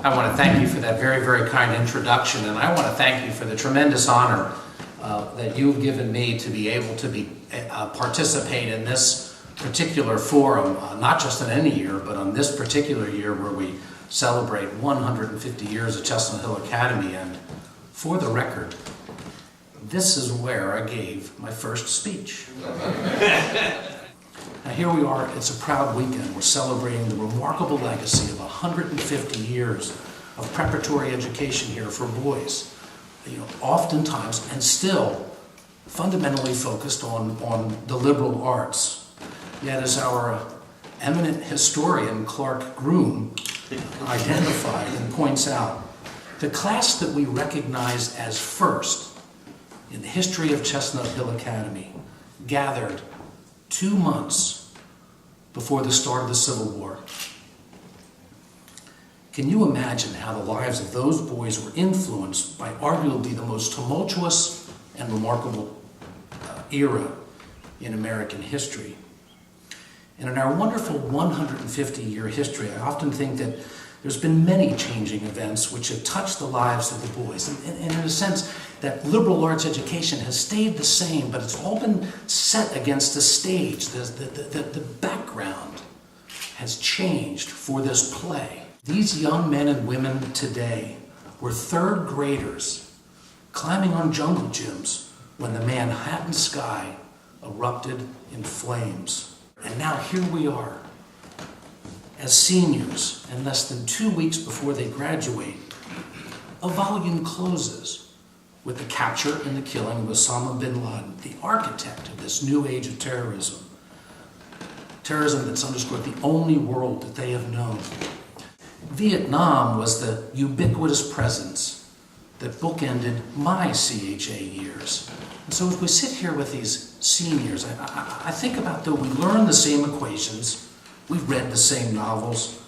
I want to thank you for that very, very kind introduction, and I want to thank you for the tremendous honor that you've given me to be able to participate in this particular forum, not just in any year, but on this particular year where we celebrate 150 years of Chestnut Hill Academy. And for the record, this is where I gave my first speech. Now here we are, it's a proud weekend. We're celebrating the remarkable legacy of 150 years of preparatory education here for boys. Oftentimes, and still, fundamentally focused on the liberal arts. Yet as our eminent historian, Clark Groom, identified and points out, the class that we recognize as first in the history of Chestnut Hill Academy gathered 2 months before the start of the Civil War. Can you imagine how the lives of those boys were influenced by arguably the most tumultuous and remarkable era in American history? And in our wonderful 150-year history, I often think that there's been many changing events which have touched the lives of the boys. And in a sense, that liberal arts education has stayed the same, but it's all been set against the stage. The background has changed for this play. These young men and women today were third graders climbing on jungle gyms when the Manhattan sky erupted in flames. And now here we are, as seniors, and less than 2 weeks before they graduate, a volume closes with the capture and the killing of Osama bin Laden, the architect of this new age of terrorism. Terrorism that's underscored the only world that they have known. Vietnam was the ubiquitous presence that bookended my CHA years. And so as we sit here with these seniors, I think about that we learn the same equations, we've read the same novels,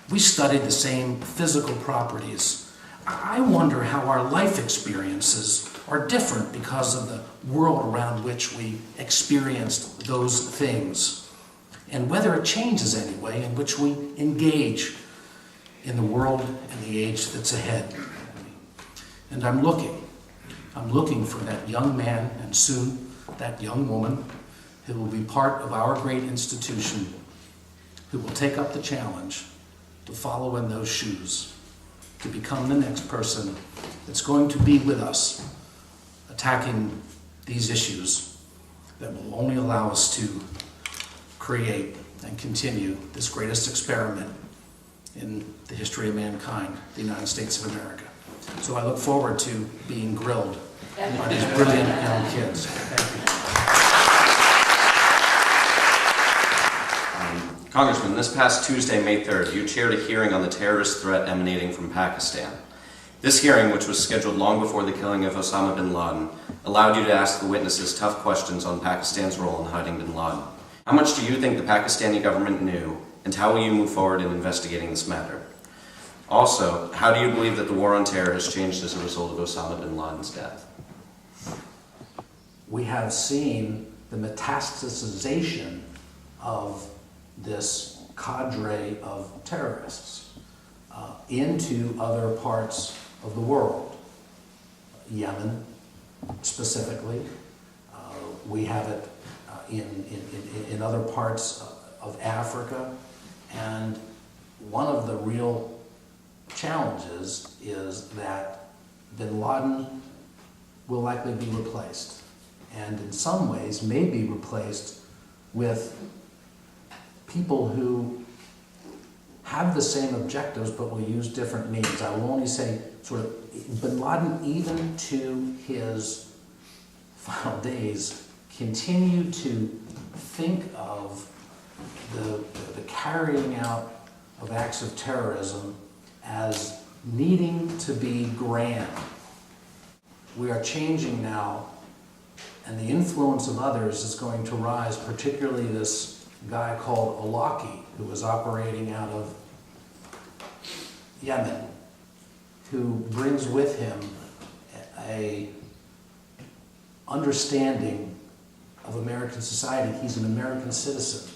we studied the same physical properties. I wonder how our life experiences are different because of the world around which we experienced those things, and whether it changes any way in which we engage in the world and the age that's ahead. And I'm looking for that young man and soon that young woman who will be part of our great institution, who will take up the challenge to follow in those shoes, to become the next person that's going to be with us, attacking these issues that will only allow us to create and continue this greatest experiment in the history of mankind, the United States of America. So I look forward to being grilled by these brilliant young kids. Thank you. Congressman, this past Tuesday, May 3rd, you chaired a hearing on the terrorist threat emanating from Pakistan. This hearing, which was scheduled long before the killing of Osama bin Laden, allowed you to ask the witnesses tough questions on Pakistan's role in hiding bin Laden. How much do you think the Pakistani government knew, and how will you move forward in investigating this matter? Also, how do you believe that the war on terror has changed as a result of Osama bin Laden's death? We have seen the metastasization of this cadre of terrorists into other parts of the world. Yemen, specifically. We have it in other parts of Africa. And one of the real challenges is that bin Laden will likely be replaced, and in some ways may be replaced with people who have the same objectives but will use different means. I will only say sort of bin Laden, even to his final days, continued to think of the carrying out of acts of terrorism as needing to be grand. We are changing now, and the influence of others is going to rise, particularly this guy called Alaki, who was operating out of Yemen, who brings with him a understanding of American society. He's an American citizen.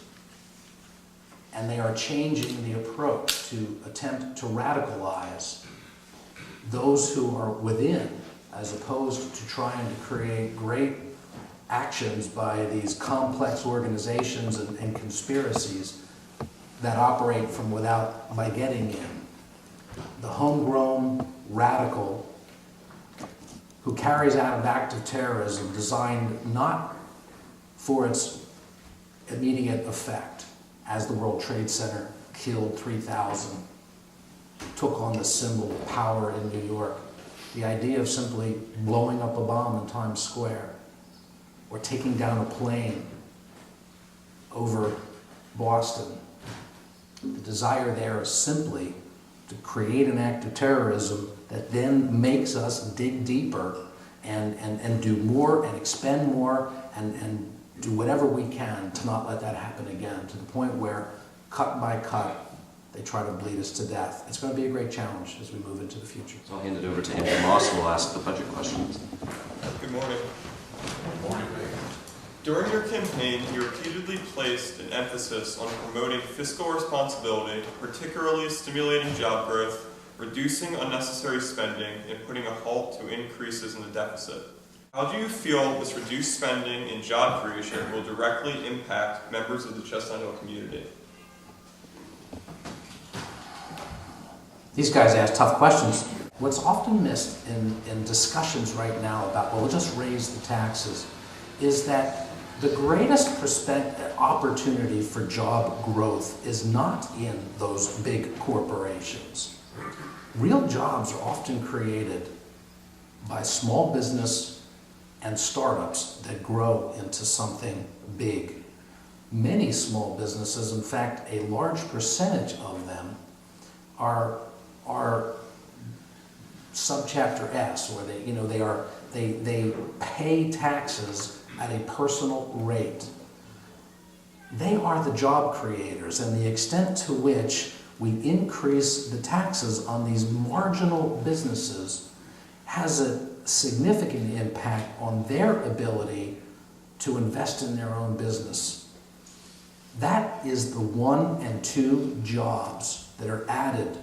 and they are changing the approach to attempt to radicalize those who are within, as opposed to trying to create great actions by these complex organizations and conspiracies that operate from without by getting in. The homegrown radical who carries out an act of terrorism designed not for its immediate effect, as the World Trade Center killed 3,000, took on the symbol of power in New York. The idea of simply blowing up a bomb in Times Square or taking down a plane over Boston. The desire there is simply to create an act of terrorism that then makes us dig deeper and do more and expend more and do whatever we can to not let that happen again, to the point where, cut by cut, they try to bleed us to death. It's going to be a great challenge as we move into the future. So I'll hand it over to Andrew Moss, who will ask the budget questions. Good morning. Good morning. During your campaign, you repeatedly placed an emphasis on promoting fiscal responsibility, particularly stimulating job growth, reducing unnecessary spending, and putting a halt to increases in the deficit. How do you feel this reduced spending and job creation will directly impact members of the Chestnut Hill community? These guys ask tough questions. What's often missed in discussions right now about, well, we'll just raise the taxes, is that the greatest opportunity for job growth is not in those big corporations. Real jobs are often created by small business and startups that grow into something big. Many small businesses, in fact, a large percentage of them are subchapter S, or they pay taxes at a personal rate. They are the job creators, and the extent to which we increase the taxes on these marginal businesses has a significant impact on their ability to invest in their own business. That is the 1 and 2 jobs that are added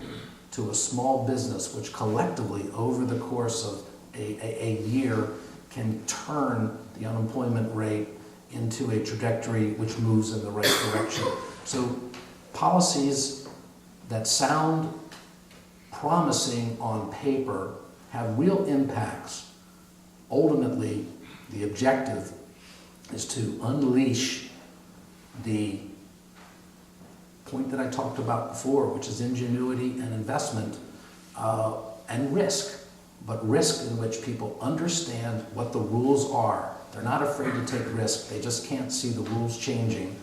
to a small business, which collectively over the course of a year can turn the unemployment rate into a trajectory which moves in the right direction. So policies that sound promising on paper have real impacts. Ultimately, the objective is to unleash the point that I talked about before, which is ingenuity and investment and risk, but risk in which people understand what the rules are. They're not afraid to take risk. They just can't see the rules changing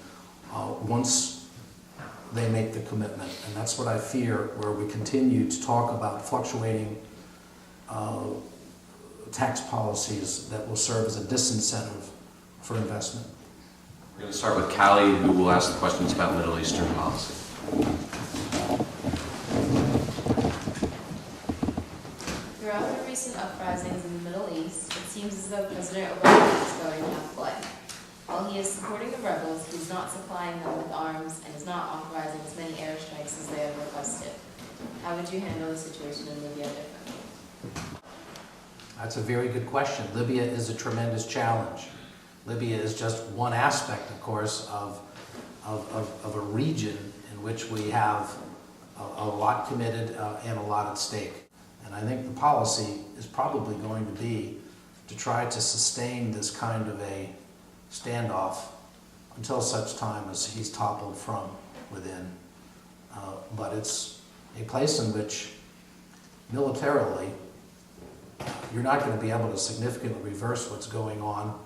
once they make the commitment. And that's what I fear, where we continue to talk about fluctuating tax policies that will serve as a disincentive for investment. We're going to start with Callie, who will ask the questions about Middle Eastern policy. Throughout the recent uprisings in the Middle East, it seems as though President Obama is going half-blood. While he is supporting the rebels, he is not supplying them with arms and is not authorizing as many airstrikes as they have requested. How would you handle the situation in Libya differently? That's a very good question. Libya is a tremendous challenge. Libya is just one aspect, of course, of a region in which we have a lot committed and a lot at stake. And I think the policy is probably going to be to try to sustain this kind of a standoff until such time as he's toppled from within. But it's a place in which militarily you're not going to be able to significantly reverse what's going on.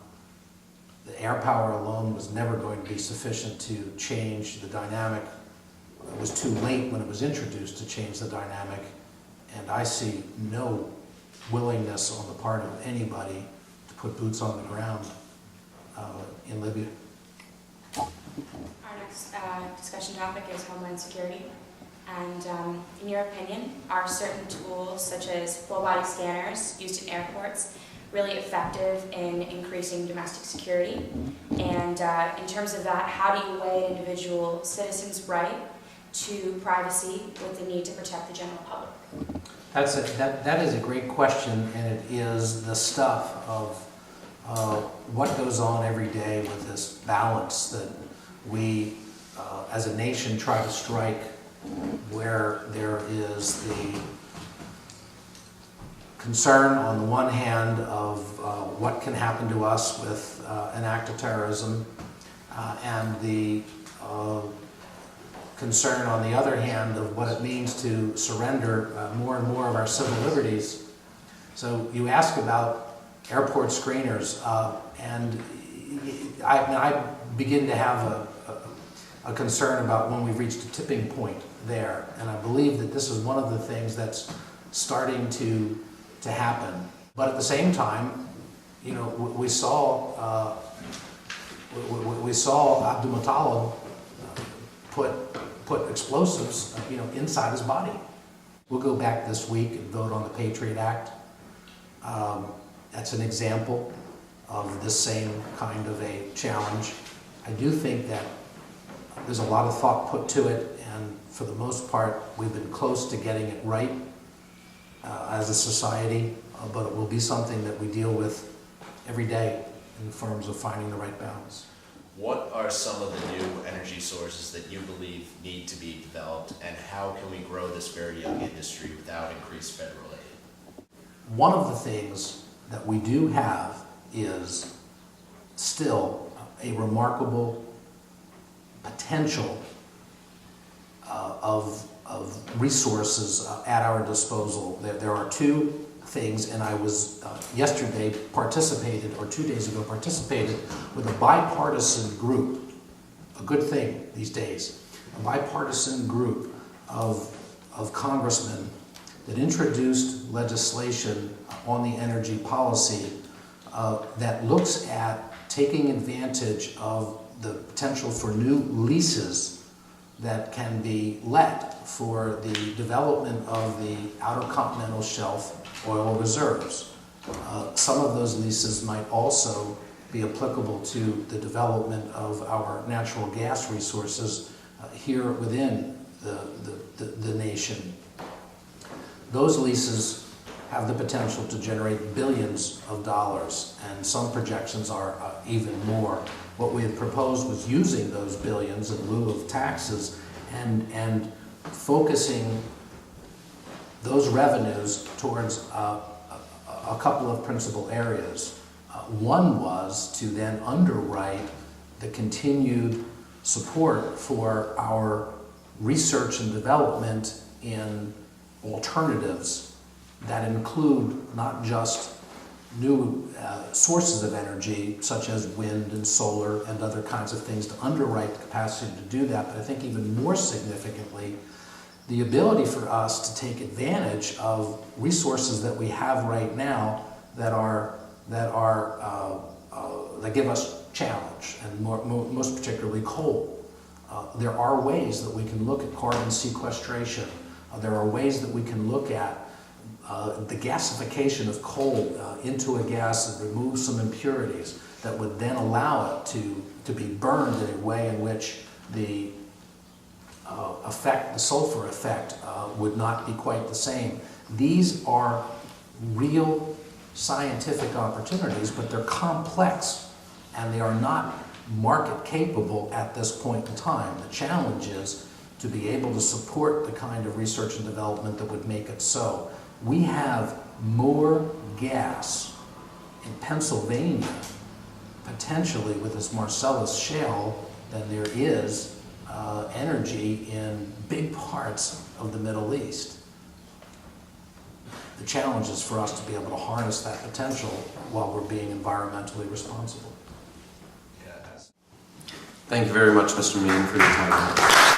The air power alone was never going to be sufficient to change the dynamic. It was too late when it was introduced to change the dynamic, and I see no willingness on the part of anybody to put boots on the ground in Libya. Our next discussion topic is Homeland Security. And in your opinion, are certain tools such as full-body scanners used in airports really effective in increasing domestic security. And in terms of that, how do you weigh an individual citizen's right to privacy with the need to protect the general public? That is a great question, and it is the stuff of what goes on every day with this balance that we, as a nation, try to strike, where there is the concern on the one hand of what can happen to us with an act of terrorism, and the concern on the other hand of what it means to surrender more and more of our civil liberties. So you ask about airport screeners, and I begin to have a concern about when we've reached a tipping point there, and I believe that this is one of the things that's starting to happen. But at the same time, you know, we saw Abdul Muttalib put explosives, you know, inside his body. We'll go back this week and vote on the Patriot Act. That's an example of this same kind of a challenge. I do think that there's a lot of thought put to it, and for the most part, we've been close to getting it right as a society, but it will be something that we deal with every day in terms of finding the right balance. What are some of the new energy sources that you believe need to be developed, and how can we grow this very young industry without increased federal aid? One of the things that we do have is still a remarkable potential of resources at our disposal. There are two things, and I was yesterday participated, or 2 days ago participated, with a bipartisan group, a good thing these days, a bipartisan group of congressmen that introduced legislation on the energy policy that looks at taking advantage of the potential for new leases that can be let for the development of the Outer Continental Shelf oil reserves. Some of those leases might also be applicable to the development of our natural gas resources here within the nation. Those leases have the potential to generate billions of dollars, and some projections are even more. What we had proposed was using those billions in lieu of taxes and focusing those revenues towards a couple of principal areas. One was to then underwrite the continued support for our research and development in alternatives that include not just new sources of energy, such as wind and solar and other kinds of things, to underwrite the capacity to do that, but I think even more significantly, the ability for us to take advantage of resources that we have right now that give us challenge, and most particularly coal. There are ways that we can look at carbon sequestration. There are ways that we can look at the gasification of coal into a gas that removes some impurities that would then allow it to be burned in a way in which the sulfur effect would not be quite the same. These are real scientific opportunities, but they're complex and they are not market capable at this point in time. The challenge is to be able to support the kind of research and development that would make it so. We have more gas in Pennsylvania, potentially with this Marcellus shale, than there is energy in big parts of the Middle East. The challenge is for us to be able to harness that potential while we're being environmentally responsible. Thank you very much, Mr. Meehan, for your time.